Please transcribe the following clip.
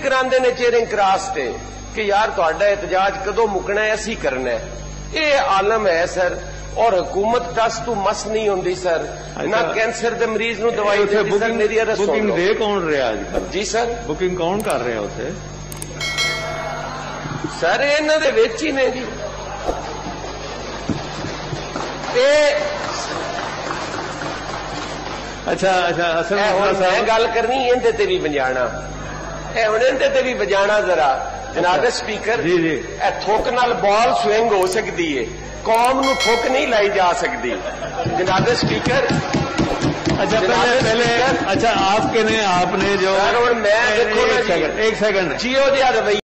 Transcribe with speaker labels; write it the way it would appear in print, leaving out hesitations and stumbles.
Speaker 1: कराते ने chairing cross ते कि यार तुहाडा एहतजाज कदों मुकना है, असी करना है। ये आलम है सर। और हुकूमत टस तू मस नहीं होंगी सर। ना कैंसर के मरीज नूं दवाई देती सर। मेरी
Speaker 2: बुकिंग दे कौन रहा अजकल?
Speaker 1: जी सर,
Speaker 2: बुकिंग कौन कर रहा उत्थे?
Speaker 1: सर इन्हां दे विच ही ने जी।
Speaker 2: अच्छा असल
Speaker 1: मैं गल करनी इहदे ते भी बजाना है, हुण इहदे ते भी बजाना जरा। जनाब स्पीकर
Speaker 2: जी जी,
Speaker 1: थुक नाल बॉल स्विंग हो सकती है, कौम नूं थुक नहीं लाई जा सकती। जनाब स्पीकर
Speaker 2: अच्छा पहले अच्छा आपने जो
Speaker 1: मैं देखो
Speaker 2: एक सेकंड
Speaker 1: जियो जिहा रवैया